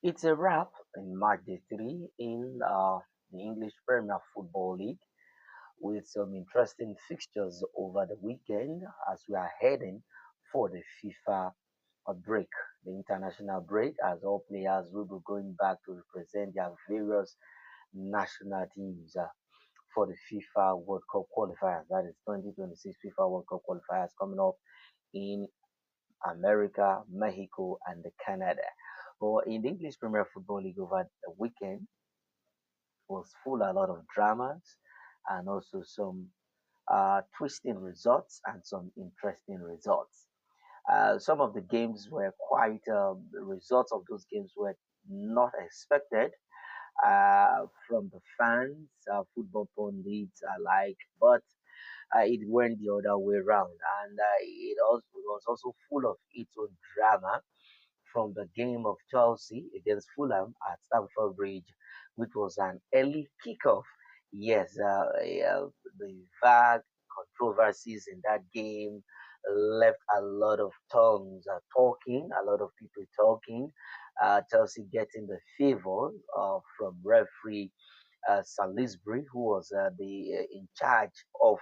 It's a wrap in Match Day 3 in the English Premier Football League with some interesting fixtures over the weekend as we are heading for the FIFA break, the international break, as all players will be going back to represent their various national teams for the FIFA World Cup qualifiers. That is 2026 FIFA World Cup qualifiers coming up in America, Mexico, and Canada. But in the English Premier Football League over the weekend was full a lot of dramas and also some twisting results and some interesting results. Some of the games were quite, the results of those games were not expected from the fans, football pundits alike, but it went the other way around, and it was also full of its own drama from the game of Chelsea against Fulham at Stamford Bridge, which was an early kickoff. Yes, the VAR controversies in that game left a lot of tongues talking, a lot of people talking. Chelsea getting the favor from referee Salisbury, who was in charge of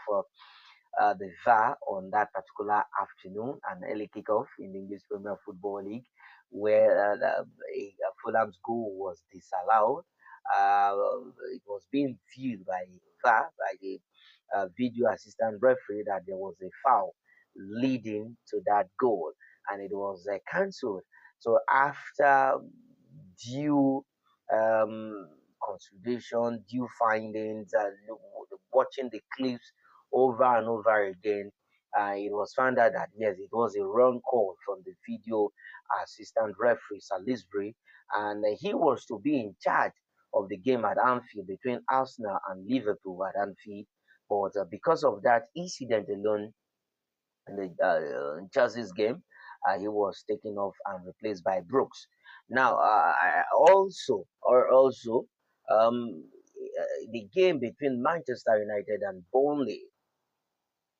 the VAR on that particular afternoon, an early kickoff in the English Premier Football League, where Fulham's goal was disallowed. It was being viewed by VAR, by the video assistant referee, that there was a foul leading to that goal, and it was cancelled. So after due consideration, due findings, watching the clips over and over again, it was found out that yes, it was a wrong call from the video assistant referee Salisbury, and he was to be in charge of the game at Anfield between Arsenal and Liverpool at Anfield. But because of that incident alone in the Chelsea's game, he was taken off and replaced by Brooks. Now, the game between Manchester United and Burnley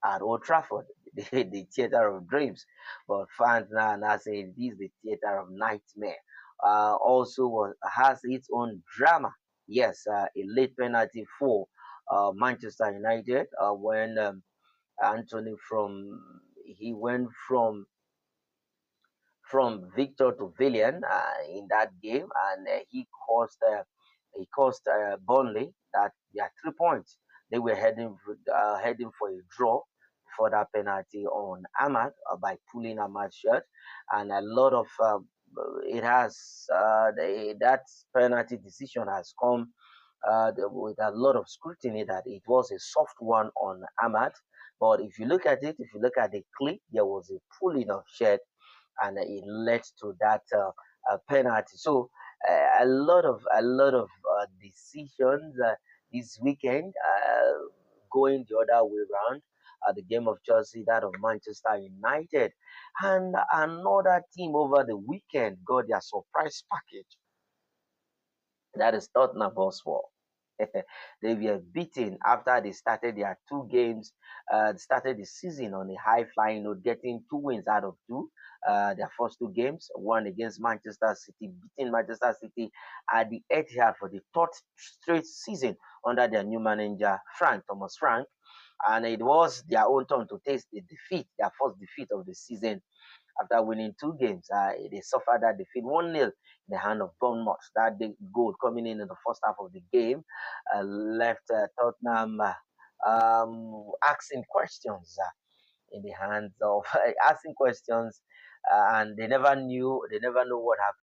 at Old Trafford, the theater of dreams. But fans now say this is the theater of nightmare. Has its own drama. Yes, a late penalty for Manchester United when Anthony he went from victor to villain in that game, and he caused Burnley that their 3 points. They were heading for a draw for that penalty on Ahmad by pulling Ahmad's shirt, and a lot of that penalty decision has come with a lot of scrutiny that it was a soft one on Ahmad. But if you look at the clip, there was a pulling of shirt and it led to that penalty. So a lot of decisions this weekend going the other way around. The game of Chelsea, that of Manchester United, and another team over the weekend got their surprise package. That is Tottenham Hotspur. They were beaten after they started their 2 games, started the season on a high flying note, getting 2 wins out of two. Their first 2 games, one against Manchester City, beating Manchester City at the Etihad for the third straight season under their new manager, Thomas Frank. And it was their own turn to taste the defeat, their first defeat of the season after winning 2 games. They suffered that defeat 1-0 in the hand of Bournemouth. That goal coming in the first half of the game left Tottenham asking questions in the hands of asking questions, and they never know what happened.